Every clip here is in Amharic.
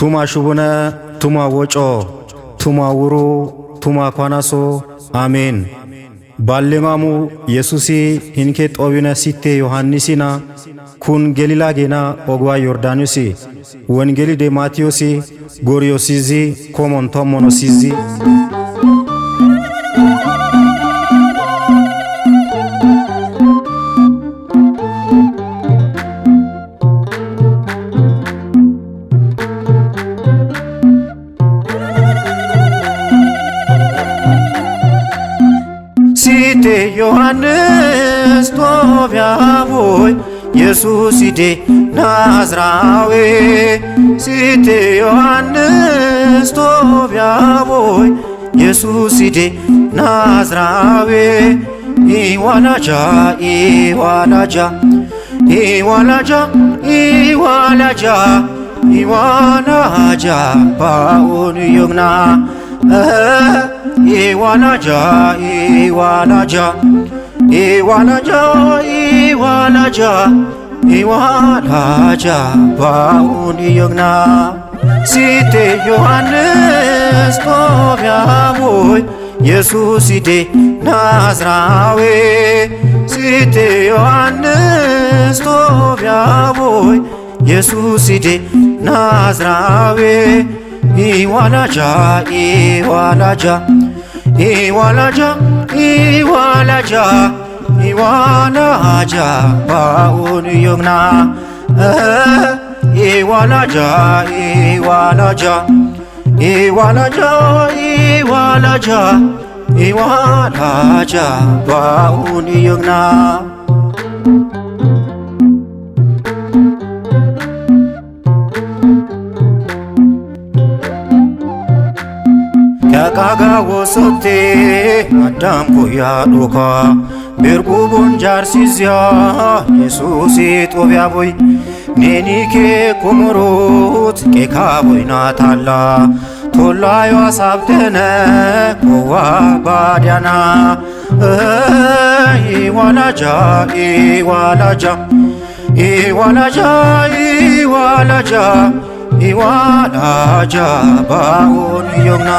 ቱማ ሹቡነ ቱማ ወጮ ቱማ ውሩ ቱማ ኳናሶ አሜን ባሌማሙ ኢየሱሲ ሂንኬ ጦቢነ ሲቴ ዮሐንሲና ኩን ገሊላ ጌና ኦግዋ ዮርዳኖሲ ወንጌሊ ደ ማቴዎሲ ጎሪዮሲዚ ኮሞን ቶሞኖሲዚ ሲቴ ዮሐንስ ቶቢያቦይ ኢየሱሲዴ ናዝራዌ ሲቴ ዮሐንስ ቶቢያቦይ ኢየሱሲዴ ናዝራዌ ኢዋላጃ ኢዋላጃ ኢዋላጃ ኢዋላጃ ኢዋላጃ ባኡን ዮግና ኢዋላጃ ኢዋላጃ ኢዋላጃ ኢዋላጃ ኢዋላጃ ባኡን ዮግና ሲቴ ዮሐንስ ቶቢያቦይ ኢየሱሲዴ ናዝራዌ ሲቴ ዮሐንስ ቶቢያቦይ ኢየሱሲዴ ናዝራዌ ኢዋላጃ ኢዋላጃ ኢዋላጃ ኢዋላጃ ኢዋላጃ ባኡን ዮግና ኢዋላጃ ኢዋላጃ ኢዋላጃ ኢዋላጃ ኢዋላጃ ባኡን ዮግና ያቃጋ ወሶቴ አዳም ኮያ ዶካ ቤርጉ ቦንጃር ሲዚያ ኢየሱስ ጦቢያቦይ ኔኒኬ ኮሞሮት ቄካ ቦይና ታላ ቶላዩ አሳብደነ ኮዋ ባዲያና ኢዋላጃ ኢዋላጃ ኢዋላጃ ኢዋላጃ ኢዋላጃ ባኡን ዮግና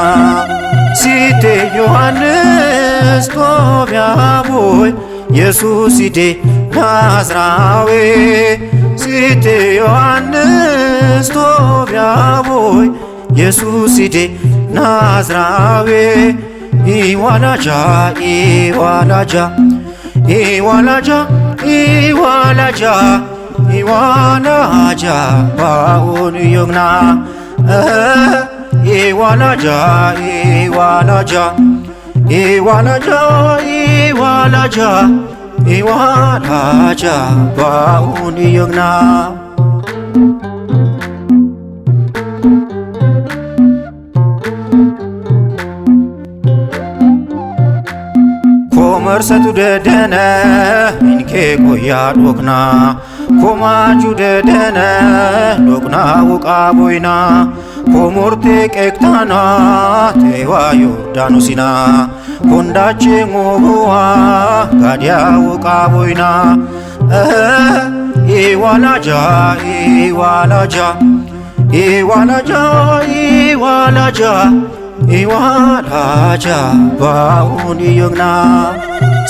ሲቴ ዮሐንስ ቶቢያቦይ ኢየሱሲዴ ናዝራዌ ሲቴ ዮሐንስ ቶቢያቦይ ኢየሱሲዴ ናዝራዌ ኢዋላጃ ኢዋላጃ ኢዋላጃ ኢዋላጃ ኢዋላጃ ባኡን ዮግና ኢዋላጃ ኢዋላጃ ኢዋላጃ ኢዋላጃ ኢዋላጃ ባኡን ዮግና ኮመርሰቱ ደደነ ኢንኬ ኮያ ዶክና ኮማጁ ደደነ ዶክና ውቃ ቦይና ኮሞርቴ ቄክታና ቴዋ ዮርዳኖሲና ኮንዳቼ ሞቦዋ ጋዲያ ውቃ ቦይና ኢዋላጃ ኢዋላጃ ኢዋላጃ ኢዋላጃ ኢዋላጃ ባኡን ዮግና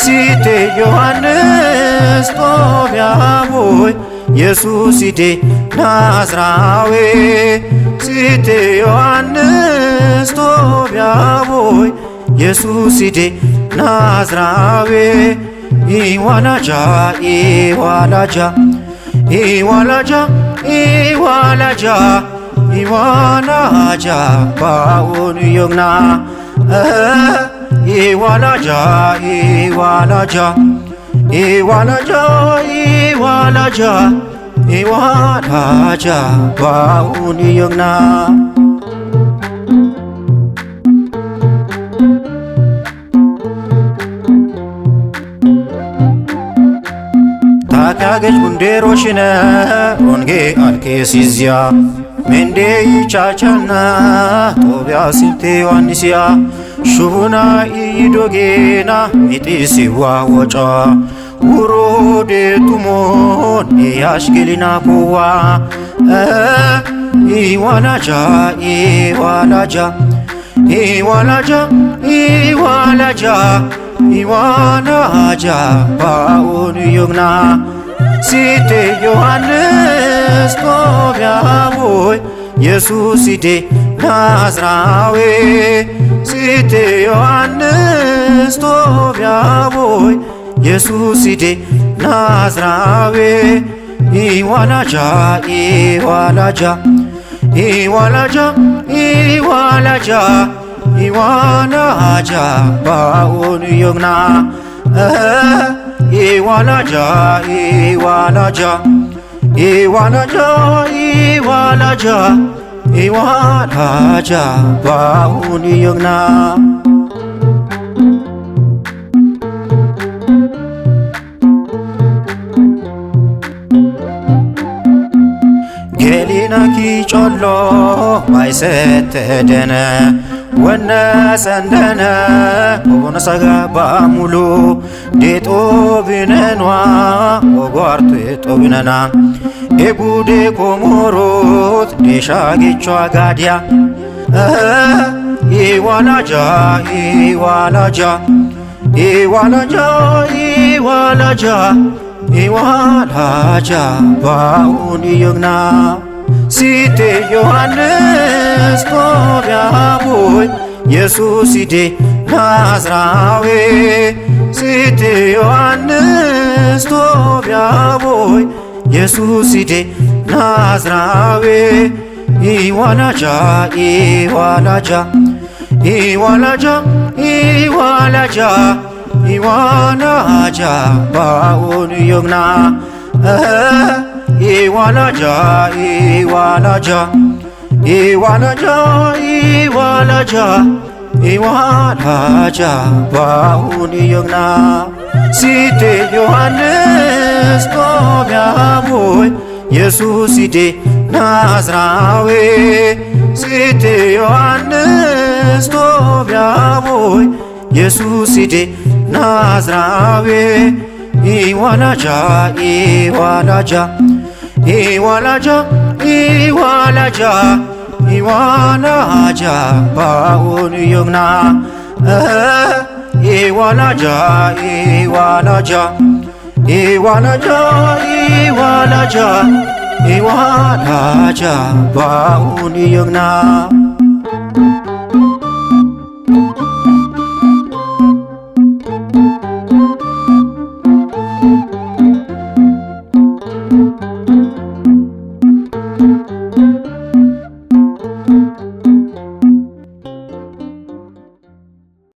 ሲቴ ዮሐንስ ቶቢያቦይ ኢየሱሲዴ ናዝራዌ ሲቴ ዮሐንስ ቶቢያቦይ ኢየሱሲዴ ናዝራዌ ኢዋላጃ ኢዋላጃ ኢዋላጃ ኢዋላጃ ኢዋላጃ ባኡን ዮግና ኢዋላጃ ኢዋላጃ ኢዋላጃ ኢዋላጃ ኢዋላጃ ባኡን ዮግና ታካገች ጉንዴሮሽነ ሮንጌ አልኬሲዝያ ሜንዴ ይቻቻና ጦቢያ ሲልቴ ዮሐንስያ ሹቡና ኢዶጌና ሚጢሲዋ ወጫ ውሮዴ ቱሞን ያሽጌሊና ኮዋ ኢዋላጃ ኢዋላጃ ኢዋላጃ ኢዋላጃ ኢዋላጃ ባኡን ዮግና ሲቴ ዮሐንስ ጦቢያቦይ ኢየሱሲዴ ናዝራዌ ሲቴ ዮሐንስ ጦቢያቦይ ኢየሱሲዴ ናዝራዌ ኢዋላጃ ኢዋላጃ ኢዋላጃ ኢዋላጃ ኢዋላጃ ባኡን ዮግና ኢዋላጃ ኢዋላጃ ኢዋላጃ ኢዋላጃ ኢዋላጃ ባኡን ዮግና ጌሊናኪ ጮሎ ማይሰተደነ ወነሰንደነ ሆነሰጋ ባሙሉ ዴጦ ቢነኗ ወጓርቶ ጦቢነና ኤጉዴ ኮሞሮት ዴሻጌቿ ጋዲያ ኢዋላጃ ኢዋላጃ ኢዋላጃ ኢዋላጃ ኢዋላጃ ባኡን ዮግና ሲቴ ዮሐንስ ጦቢያቦይ ኢየሱሲዴ ናዝራዌ ሲቴ ዮሐንስ ጦቢያቦይ ኢየሱሲዴ ናዝራዌ ኢዋላጃ ኢዋላጃ ኢዋላጃ ኢዋላጃ ኢዋላጃ ባኡን ዮግና ኢዋላጃ ኢዋላጃ ኢዋላጃ ኢዋላጃ ኢዋላጃ ባኡን ዮግና ሲቴ ዮሐንስ ጦቢያቦይ ኢየሱሲዴ ናዝራዌ ሲቴ ዮሐንስ ጦቢያቦይ ኢየሱሲዴ ናዝራዌ ኢዋላጃ ኢዋላጃ ኢዋላጃ ኢዋላጃ ኢዋላጃ ባኡን ዮግና ኢዋላጃ ኢዋላጃ ኢዋላጃ ኢዋላጃ ኢዋላጃ ባኡን ዮግና